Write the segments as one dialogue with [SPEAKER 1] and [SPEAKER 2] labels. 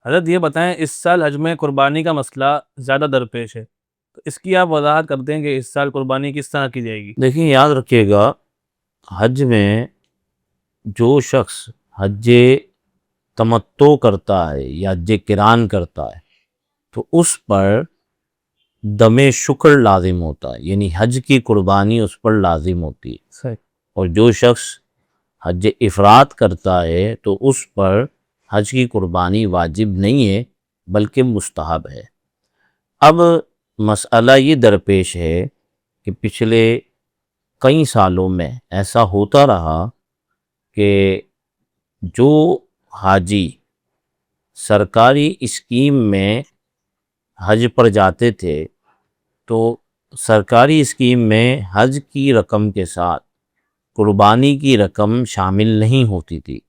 [SPEAKER 1] حضرت یہ بتائیں اس سال حج میں قربانی کا مسئلہ زیادہ درپیش ہے، تو اس کی آپ وضاحت کر دیں کہ اس سال قربانی کس طرح کی جائے گی؟
[SPEAKER 2] دیکھیں، یاد رکھیے گا، حج میں جو شخص حج تمتع کرتا ہے یا حج قران کرتا ہے تو اس پر دم شکر لازم ہوتا ہے، یعنی حج کی قربانی اس پر لازم ہوتی ہے۔
[SPEAKER 1] صحیح۔
[SPEAKER 2] اور جو شخص حج افراد کرتا ہے تو اس پر حج کی قربانی واجب نہیں ہے بلکہ مستحب ہے۔ اب مسئلہ یہ درپیش ہے کہ پچھلے کئی سالوں میں ایسا ہوتا رہا کہ جو حاجی سرکاری اسکیم میں حج پر جاتے تھے تو سرکاری اسکیم میں حج کی رقم کے ساتھ قربانی کی رقم شامل نہیں ہوتی تھی،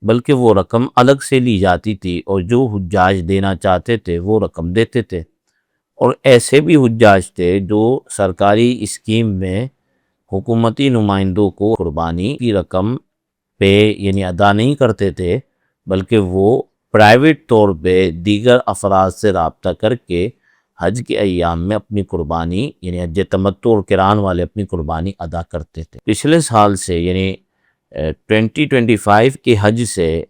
[SPEAKER 2] بلکہ وہ رقم الگ سے لی جاتی تھی اور جو حجاج دینا چاہتے تھے وہ رقم دیتے تھے۔ اور ایسے بھی حجاج تھے جو سرکاری اسکیم میں حکومتی نمائندوں کو قربانی کی رقم پہ یعنی ادا نہیں کرتے تھے، بلکہ وہ پرائیویٹ طور پہ دیگر افراد سے رابطہ کر کے حج کے ایام میں اپنی قربانی یعنی حج تمتع اور قران والے اپنی قربانی ادا کرتے تھے۔ پچھلے سال سے یعنی 2025 کے حج سے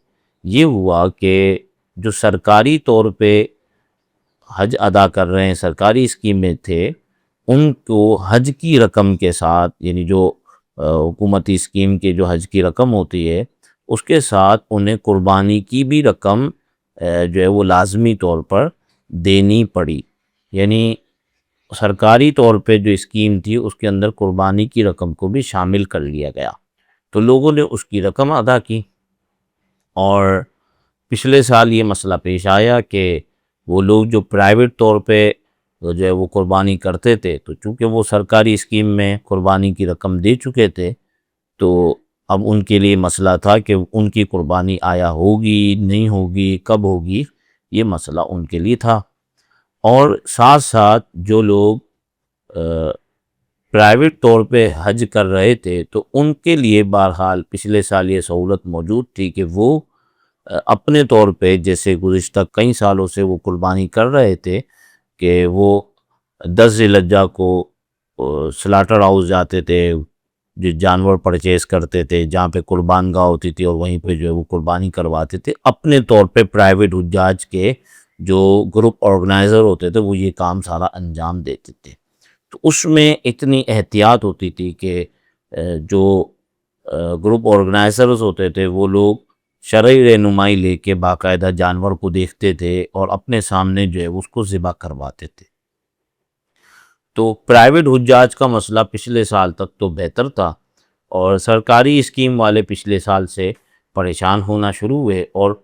[SPEAKER 2] یہ ہوا کہ جو سرکاری طور پہ حج ادا کر رہے ہیں، سرکاری اسکیم میں تھے، ان کو حج کی رقم کے ساتھ یعنی جو حکومتی اسکیم کے جو حج کی رقم ہوتی ہے اس کے ساتھ انہیں قربانی کی بھی رقم جو ہے وہ لازمی طور پر دینی پڑی۔ یعنی سرکاری طور پہ جو اسکیم تھی اس کے اندر قربانی کی رقم کو بھی شامل کر لیا گیا، تو لوگوں نے اس کی رقم ادا کی۔ اور پچھلے سال یہ مسئلہ پیش آیا کہ وہ لوگ جو پرائیویٹ طور پہ جو ہے وہ قربانی کرتے تھے تو چونکہ وہ سرکاری اسکیم میں قربانی کی رقم دے چکے تھے تو اب ان کے لیے مسئلہ تھا کہ ان کی قربانی آیا ہوگی نہیں ہوگی، کب ہوگی، یہ مسئلہ ان کے لیے تھا۔ اور ساتھ ساتھ جو لوگ پرائیویٹ طور پہ حج کر رہے تھے تو ان کے لیے بہرحال پچھلے سال یہ سہولت موجود تھی کہ وہ اپنے طور پہ جیسے گزشتہ کئی سالوں سے وہ قربانی کر رہے تھے کہ وہ 10 ذی الحجہ کو سلاٹر ہاؤس جاتے تھے، جو جانور پرچیز کرتے تھے جہاں پہ قربان گاہ ہوتی تھی اور وہیں پہ جو ہے وہ قربانی کرواتے تھے، اپنے طور پہ پرائیویٹ حجاج کے جو گروپ آرگنائزر ہوتے تھے وہ یہ کام سارا انجام دیتے تھے۔ تو اس میں اتنی احتیاط ہوتی تھی کہ جو گروپ آرگنائزرز ہوتے تھے وہ لوگ شرعی رہنمائی لے کے باقاعدہ جانور کو دیکھتے تھے اور اپنے سامنے جو ہے اس کو ذبح کرواتے تھے۔ تو پرائیویٹ حجاج کا مسئلہ پچھلے سال تک تو بہتر تھا اور سرکاری اسکیم والے پچھلے سال سے پریشان ہونا شروع ہوئے۔ اور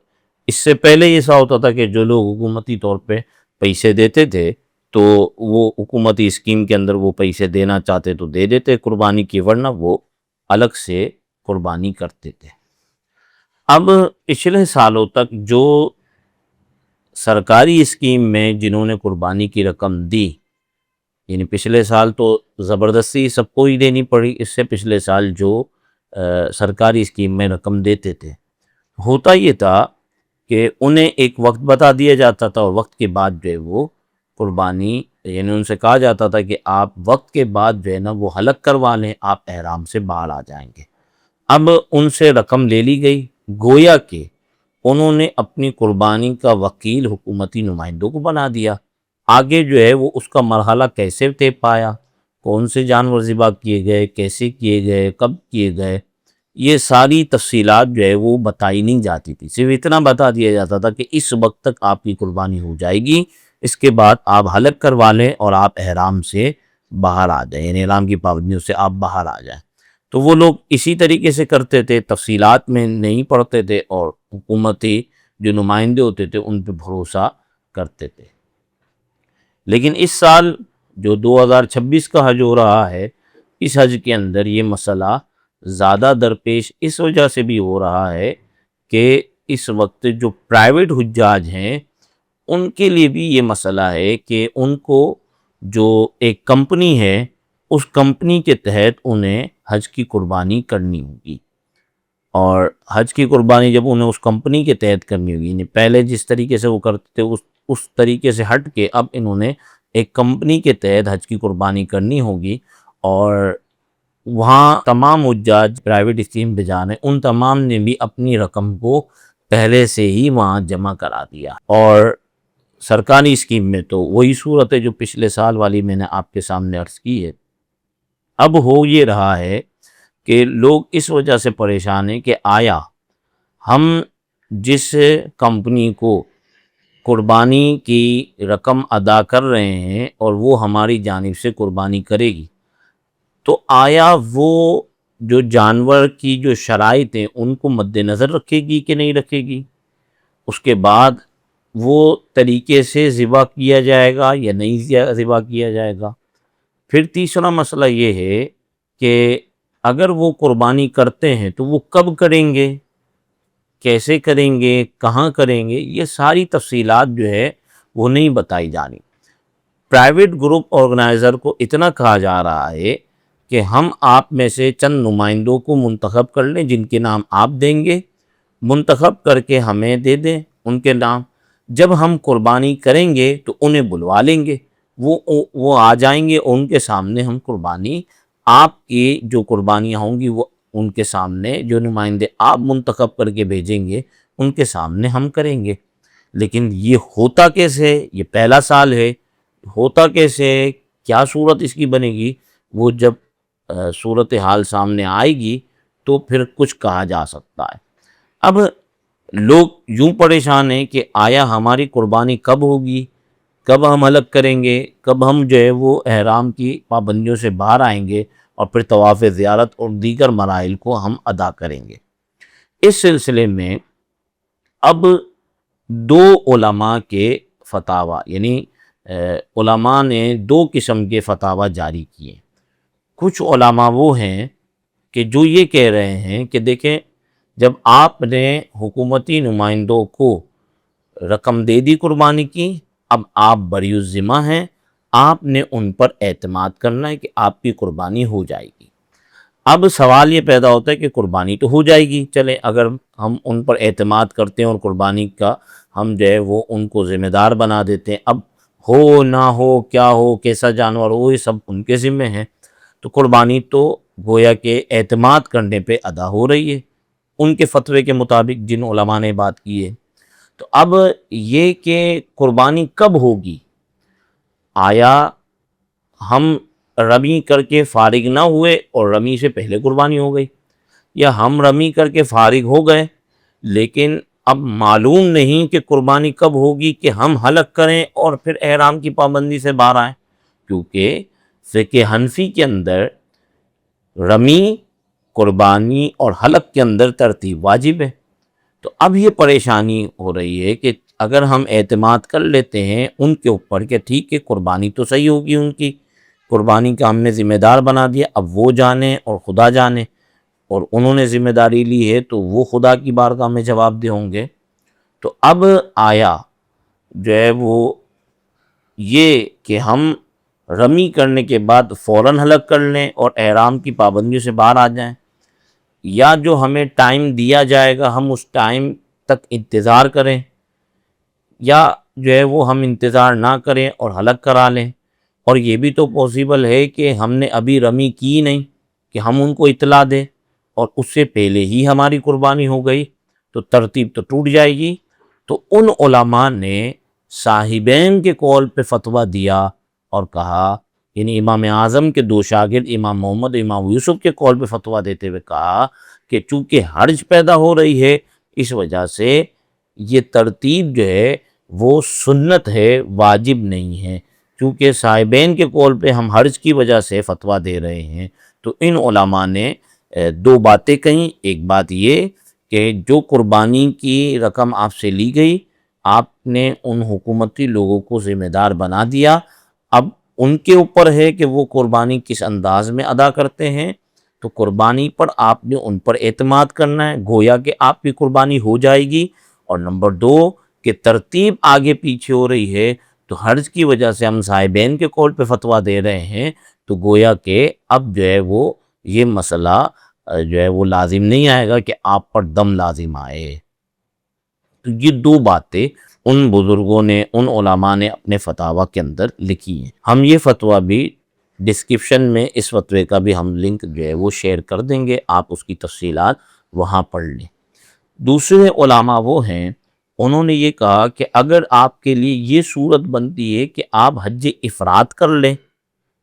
[SPEAKER 2] اس سے پہلے ایسا ہوتا تھا کہ جو لوگ حکومتی طور پہ پیسے دیتے تھے تو وہ حکومتی اسکیم کے اندر وہ پیسے دینا چاہتے تو دے دیتے قربانی کی، ورنہ وہ الگ سے قربانی کرتے تھے۔ اب پچھلے سالوں تک جو سرکاری اسکیم میں جنہوں نے قربانی کی رقم دی، یعنی پچھلے سال تو زبردستی سب کو ہی دینی پڑی، اس سے پچھلے سال جو سرکاری اسکیم میں رقم دیتے تھے، ہوتا یہ تھا کہ انہیں ایک وقت بتا دیا جاتا تھا اور وقت کے بعد جو ہے وہ قربانی یعنی ان سے کہا جاتا تھا کہ آپ وقت کے بعد جو ہے نا وہ حلق کروا لیں، آپ احرام سے باہر آ جائیں گے۔ اب ان سے رقم لے لی گئی، گویا کہ انہوں نے اپنی قربانی کا وکیل حکومتی نمائندوں کو بنا دیا۔ آگے جو ہے وہ اس کا مرحلہ کیسے طے پایا، کون سے جانور ذبح کیے گئے، کیسے کیے گئے، کب کیے گئے، یہ ساری تفصیلات جو ہے وہ بتائی نہیں جاتی تھی، صرف اتنا بتا دیا جاتا تھا کہ اس وقت تک آپ کی قربانی ہو جائے گی، اس کے بعد آپ حلق کروا لیں اور آپ احرام سے باہر آ جائیں، یعنی احرام کی پابندیوں سے آپ باہر آ جائیں۔ تو وہ لوگ اسی طریقے سے کرتے تھے، تفصیلات میں نہیں پڑھتے تھے اور حکومتی جو نمائندے ہوتے تھے ان پہ بھروسہ کرتے تھے۔ لیکن اس سال جو 2026 کا حج ہو رہا ہے، اس حج کے اندر یہ مسئلہ زیادہ درپیش اس وجہ سے بھی ہو رہا ہے کہ اس وقت جو پرائیویٹ حجاج ہیں ان کے لیے بھی یہ مسئلہ ہے کہ ان کو جو ایک کمپنی ہے اس کمپنی کے تحت انہیں حج کی قربانی کرنی ہوگی، اور حج کی قربانی جب انہیں اس کمپنی کے تحت کرنی ہوگی، یعنی پہلے جس طریقے سے وہ کرتے تھے اس طریقے سے ہٹ کے اب انہوں نے ایک کمپنی کے تحت حج کی قربانی کرنی ہوگی، اور وہاں تمام حجاج پرائیویٹ اسکیم پہ جا رہے ہیں، ان تمام نے بھی اپنی رقم کو پہلے سے ہی وہاں جمع کرا دیا۔ اور سرکاری اسکیم میں تو وہی صورت ہے جو پچھلے سال والی میں نے آپ کے سامنے عرض کی ہے۔ اب ہو یہ رہا ہے کہ لوگ اس وجہ سے پریشان ہیں کہ آیا ہم جس کمپنی کو قربانی کی رقم ادا کر رہے ہیں اور وہ ہماری جانب سے قربانی کرے گی، تو آیا وہ جو جانور کی جو شرائط ہیں ان کو مد نظر رکھے گی کہ نہیں رکھے گی، اس کے بعد وہ طریقے سے ذبح کیا جائے گا یا نہیں ذبح کیا جائے گا۔ پھر تیسرا مسئلہ یہ ہے کہ اگر وہ قربانی کرتے ہیں تو وہ کب کریں گے، کیسے کریں گے، کہاں کریں گے، یہ ساری تفصیلات جو ہے وہ نہیں بتائی جانی۔ پرائیویٹ گروپ آرگنائزر کو اتنا کہا جا رہا ہے کہ ہم آپ میں سے چند نمائندوں کو منتخب کر لیں جن کے نام آپ دیں گے، منتخب کر کے ہمیں دے دیں ان کے نام، جب ہم قربانی کریں گے تو انہیں بلوا لیں گے، وہ آ جائیں گے، ان کے سامنے ہم قربانی، آپ کی جو قربانیاں ہوں گی وہ ان کے سامنے، جو نمائندے آپ منتخب کر کے بھیجیں گے ان کے سامنے ہم کریں گے۔ لیکن یہ ہوتا کیسے، یہ پہلا سال ہے، ہوتا کیسے، کیا صورت اس کی بنے گی، وہ جب صورتحال سامنے آئے گی تو پھر کچھ کہا جا سکتا ہے۔ اب لوگ یوں پریشان ہیں کہ آیا ہماری قربانی کب ہوگی، کب ہم حلق کریں گے، کب ہم جو ہے وہ احرام کی پابندیوں سے باہر آئیں گے اور پھر طواف زیارت اور دیگر مراحل کو ہم ادا کریں گے۔ اس سلسلے میں اب دو علماء کے فتاویٰ، یعنی علماء نے دو قسم کے فتاویٰ جاری کیے۔ کچھ علماء وہ ہیں کہ جو یہ کہہ رہے ہیں کہ دیکھیں، جب آپ نے حکومتی نمائندوں کو رقم دے دی قربانی کی، اب آپ بری الذمہ ہیں، آپ نے ان پر اعتماد کرنا ہے کہ آپ کی قربانی ہو جائے گی۔ اب سوال یہ پیدا ہوتا ہے کہ قربانی تو ہو جائے گی، چلے اگر ہم ان پر اعتماد کرتے ہیں اور قربانی کا ہم جو ہے وہ ان کو ذمہ دار بنا دیتے ہیں، اب ہو نہ ہو، کیا ہو، کیسا جانور ہو، یہ سب ان کے ذمہ ہیں، تو قربانی تو گویا کہ اعتماد کرنے پہ ادا ہو رہی ہے ان کے فتوے کے مطابق جن علماء نے بات کی ہے۔ تو اب یہ کہ قربانی کب ہوگی، آیا ہم رمی کر کے فارغ نہ ہوئے اور رمی سے پہلے قربانی ہو گئی، یا ہم رمی کر کے فارغ ہو گئے لیکن اب معلوم نہیں کہ قربانی کب ہوگی کہ ہم حلق کریں اور پھر احرام کی پابندی سے باہر آئیں، کیونکہ فقہ حنفی کے اندر رمی، قربانی اور حلق کے اندر ترتیب واجب ہے۔ تو اب یہ پریشانی ہو رہی ہے کہ اگر ہم اعتماد کر لیتے ہیں ان کے اوپر کہ ٹھیک ہے قربانی تو صحیح ہوگی، ان کی قربانی کا ہم نے ذمہ دار بنا دیا، اب وہ جانے اور خدا جانے، اور انہوں نے ذمہ داری لی ہے تو وہ خدا کی بارگاہ میں جواب دہ ہوں گے۔ تو اب آیا جو ہے وہ یہ کہ ہم رمی کرنے کے بعد فوراً حلق کر لیں اور احرام کی پابندیوں سے باہر آ جائیں، یا جو ہمیں ٹائم دیا جائے گا ہم اس ٹائم تک انتظار کریں، یا جو ہے وہ ہم انتظار نہ کریں اور حلق کرا لیں۔ اور یہ بھی تو پاسبل ہے کہ ہم نے ابھی رمی کی نہیں کہ ہم ان کو اطلاع دیں اور اس سے پہلے ہی ہماری قربانی ہو گئی، تو ترتیب تو ٹوٹ جائے گی۔ تو ان علماء نے صاحبین کے قول پہ فتویٰ دیا اور کہا، یعنی امام اعظم کے دو شاگرد امام محمد و امام یوسف کے قول پہ فتویٰ دیتے ہوئے کہا کہ چونکہ حرج پیدا ہو رہی ہے اس وجہ سے یہ ترتیب جو ہے وہ سنت ہے، واجب نہیں ہے۔ چونکہ صاحبین کے قول پہ ہم حرج کی وجہ سے فتویٰ دے رہے ہیں، تو ان علماء نے دو باتیں کہیں۔ ایک بات یہ کہ جو قربانی کی رقم آپ سے لی گئی، آپ نے ان حکومتی لوگوں کو ذمہ دار بنا دیا، اب ان کے اوپر ہے کہ وہ قربانی کس انداز میں ادا کرتے ہیں، تو قربانی پر آپ نے ان پر اعتماد کرنا ہے، گویا کہ آپ کی قربانی ہو جائے گی۔ اور نمبر دو کہ ترتیب آگے پیچھے ہو رہی ہے، تو حرج کی وجہ سے ہم صاحبین کے قول پہ فتویٰ دے رہے ہیں، تو گویا کہ اب جو ہے وہ یہ مسئلہ جو ہے وہ لازم نہیں آئے گا کہ آپ پر دم لازم آئے۔ تو یہ دو باتیں ان بزرگوں نے، ان علماء نے اپنے فتاویٰ کے اندر لکھی ہیں۔ ہم یہ فتویٰ بھی ڈسکرپشن میں اس فتوے کا بھی ہم لنک جو ہے وہ شیئر کر دیں گے، آپ اس کی تفصیلات وہاں پڑھ لیں۔ دوسرے علماء وہ ہیں، انہوں نے یہ کہا کہ اگر آپ کے لیے یہ صورت بنتی ہے کہ آپ حج افراد کر لیں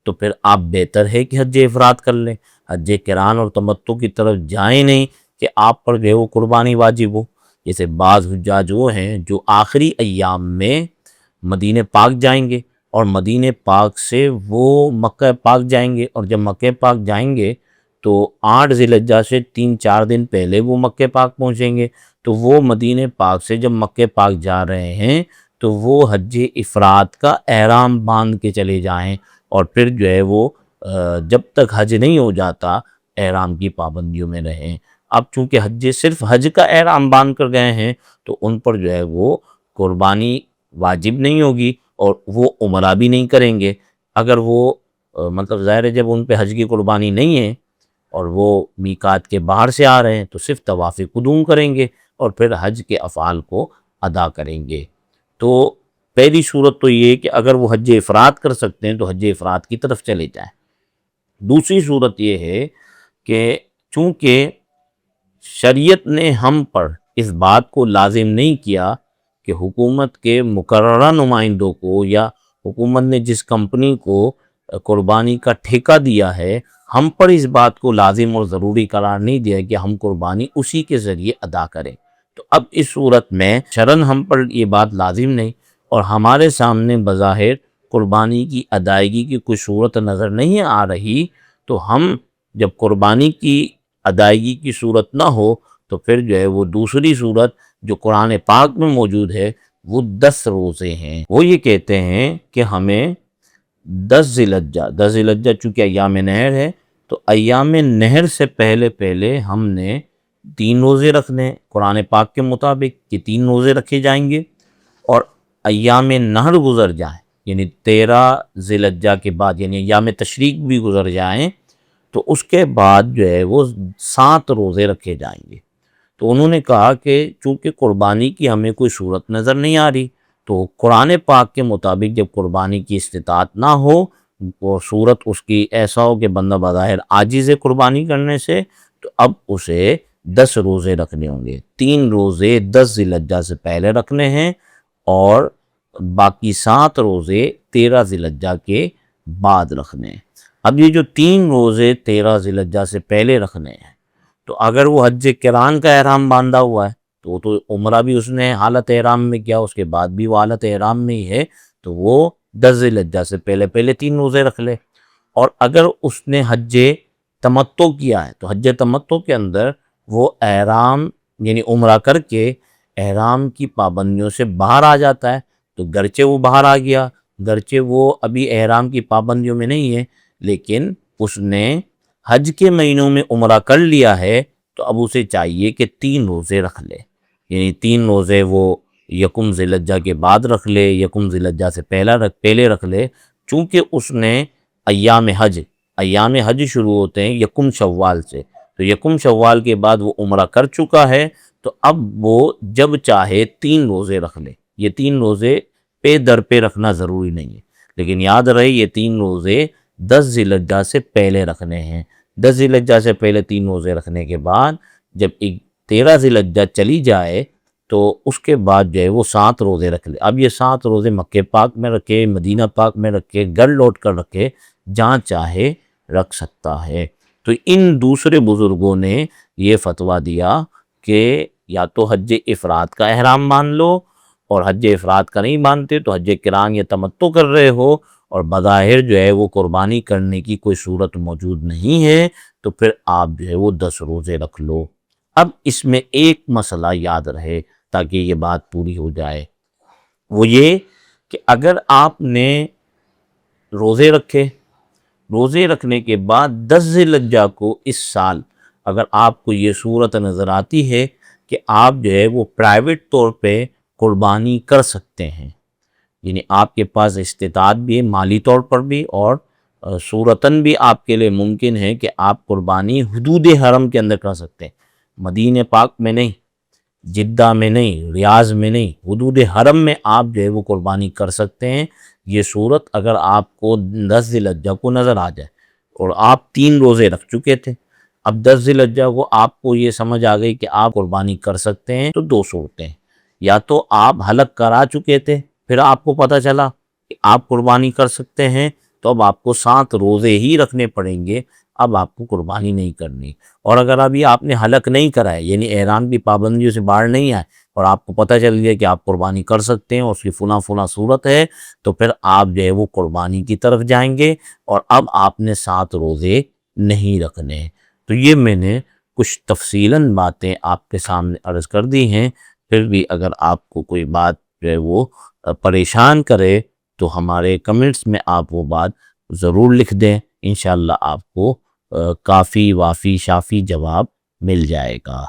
[SPEAKER 2] تو پھر آپ بہتر ہے کہ حج افراد کر لیں، حج قران اور تمتع کی طرف جائیں نہیں کہ آپ پر جو ہے وہ قربانی واجب ہو۔ جیسے بعض حجاج وہ ہیں جو آخری ایام میں مدینہ پاک جائیں گے اور مدینہ پاک سے وہ مکہ پاک جائیں گے، اور جب مکہ پاک جائیں گے تو 8 ذی الحجہ سے 3-4 دن پہلے وہ مکہ پاک پہنچیں گے، تو وہ مدینہ پاک سے جب مکہ پاک جا رہے ہیں تو وہ حج افراد کا احرام باندھ کے چلے جائیں، اور پھر جو ہے وہ جب تک حج نہیں ہو جاتا احرام کی پابندیوں میں رہیں۔ اب چونکہ صرف حج کا احرام باندھ کر گئے ہیں تو ان پر جو ہے وہ قربانی واجب نہیں ہوگی، اور وہ عمرہ بھی نہیں کریں گے۔ اگر وہ مطلب ظاہر ہے جب ان پہ حج کی قربانی نہیں ہے اور وہ میقات کے باہر سے آ رہے ہیں تو صرف طواف قدوم کریں گے اور پھر حج کے افعال کو ادا کریں گے۔ تو پہلی صورت تو یہ کہ اگر وہ حج افراد کر سکتے ہیں تو حج افراد کی طرف چلے جائیں۔ دوسری صورت یہ ہے کہ چونکہ شریعت نے ہم پر اس بات کو لازم نہیں کیا کہ حکومت کے مقررہ نمائندوں کو یا حکومت نے جس کمپنی کو قربانی کا ٹھیکہ دیا ہے، ہم پر اس بات کو لازم اور ضروری قرار نہیں دیا کہ ہم قربانی اسی کے ذریعے ادا کریں۔ تو اب اس صورت میں شرعاً ہم پر یہ بات لازم نہیں، اور ہمارے سامنے بظاہر قربانی کی ادائیگی کی کوئی صورت نظر نہیں آ رہی، تو ہم جب قربانی کی ادائیگی کی صورت نہ ہو تو پھر جو ہے وہ دوسری صورت جو قرآن پاک میں موجود ہے وہ 10 روزے ہیں۔ وہ یہ کہتے ہیں کہ ہمیں 10 ذی الحجہ چونکہ ایام نہر ہے تو ایام نہر سے پہلے ہم نے 3 روزے رکھنے، قرآن پاک کے مطابق کہ 3 روزے رکھے جائیں گے، اور ایام نہر گزر جائیں یعنی 13 ذی الحجہ کے بعد یعنی ایام تشریق بھی گزر جائیں تو اس کے بعد جو ہے وہ 7 روزے رکھے جائیں گے۔ تو انہوں نے کہا کہ چونکہ قربانی کی ہمیں کوئی صورت نظر نہیں آ رہی، تو قرآن پاک کے مطابق جب قربانی کی استطاعت نہ ہو، وہ صورت اس کی ایسا ہو کہ بندہ بظاہر عاجز ہے قربانی کرنے سے، تو اب اسے 10 روزے رکھنے ہوں گے۔ 3 روزے 10 ذی الحجہ سے پہلے رکھنے ہیں اور باقی 7 روزے 13 ذی الحجہ کے بعد رکھنے ہیں۔ اب یہ جو 3 روزے 13 ذی الحجہ سے پہلے رکھنے ہیں، تو اگر وہ حج قران کا احرام باندھا ہوا ہے تو وہ تو عمرہ بھی اس نے حالت احرام میں کیا، اس کے بعد بھی وہ حالت احرام میں ہی ہے، تو وہ 10 ذی الحجہ سے پہلے 3 روزے رکھ لے۔ اور اگر اس نے حج تمتع کیا ہے تو حج تمتع کے اندر وہ احرام یعنی عمرہ کر کے احرام کی پابندیوں سے باہر آ جاتا ہے، تو گرچہ وہ باہر آ گیا، گرچہ وہ ابھی احرام کی پابندیوں میں نہیں ہے، لیکن اس نے حج کے مہینوں میں عمرہ کر لیا ہے، تو اب اسے چاہیے کہ 3 روزے رکھ لے، یعنی 3 روزے وہ یکم ذی الحجہ کے بعد رکھ لے، یکم ذی الحجہ سے پہلے رکھ لے، چونکہ اس نے ایام حج شروع ہوتے ہیں یکم شوال سے، تو یکم شوال کے بعد وہ عمرہ کر چکا ہے، تو اب وہ جب چاہے 3 روزے رکھ لے۔ یہ 3 روزے پہ در پہ رکھنا ضروری نہیں ہے، لیکن یاد رہے یہ 3 روزے 10 ذی الحجہ سے پہلے رکھنے ہیں۔ 10 ذی الحجہ سے پہلے 3 روزے رکھنے کے بعد جب 13 ذی الحجہ چلی جائے تو اس کے بعد جو ہے وہ 7 روزے رکھ لے۔ اب یہ 7 روزے مکہ پاک میں رکھے، مدینہ پاک میں رکھے، گھر لوٹ کر رکھے، جہاں چاہے رکھ سکتا ہے۔ تو ان دوسرے بزرگوں نے یہ فتویٰ دیا کہ یا تو حج افراد کا احرام مان لو، اور حج افراد کا نہیں مانتے تو حج قران یا تمتع کر رہے ہو اور بظاہر جو ہے وہ قربانی کرنے کی کوئی صورت موجود نہیں ہے، تو پھر آپ جو ہے وہ 10 روزے رکھ لو۔ اب اس میں ایک مسئلہ یاد رہے تاکہ یہ بات پوری ہو جائے، وہ یہ کہ اگر آپ نے روزے رکھنے کے بعد 10 ذی الحجہ کو اس سال اگر آپ کو یہ صورت نظر آتی ہے کہ آپ جو ہے وہ پرائیویٹ طور پہ قربانی کر سکتے ہیں، یعنی آپ کے پاس استطاعت بھی ہے مالی طور پر بھی اور صورتاً بھی آپ کے لیے ممکن ہے کہ آپ قربانی حدود حرم کے اندر کر سکتے ہیں، مدینہ پاک میں نہیں، جدہ میں نہیں، ریاض میں نہیں، حدود حرم میں آپ جو ہے وہ قربانی کر سکتے ہیں۔ یہ صورت اگر آپ کو 10 ذی الحجہ کو نظر آ جائے اور آپ 3 روزے رکھ چکے تھے، اب 10 ذی الحجہ کو آپ کو یہ سمجھ آ گئی کہ آپ قربانی کر سکتے ہیں، تو 2 صورتیں ہیں۔ یا تو آپ حلق کرا چکے تھے، پھر آپ کو پتہ چلا کہ آپ قربانی کر سکتے ہیں، تو اب آپ کو 7 روزے ہی رکھنے پڑیں گے، اب آپ کو قربانی نہیں کرنی۔ اور اگر ابھی آپ نے حلق نہیں کرائے، یعنی احرام کی پابندیوں سے باہر نہیں آئے، اور آپ کو پتہ چل گیا کہ آپ قربانی کر سکتے ہیں اور اس کی فلاں صورت ہے، تو پھر آپ جو ہے وہ قربانی کی طرف جائیں گے، اور اب آپ نے 7 روزے نہیں رکھنے۔ تو یہ میں نے کچھ تفصیلاً باتیں آپ کے سامنے عرض کر دی ہیں۔ پھر بھی اگر آپ کو کوئی بات جو ہے وہ پریشان کرے تو ہمارے کمنٹس میں آپ وہ بات ضرور لکھ دیں، انشاءاللہ آپ کو کافی وافی شافی جواب مل جائے گا۔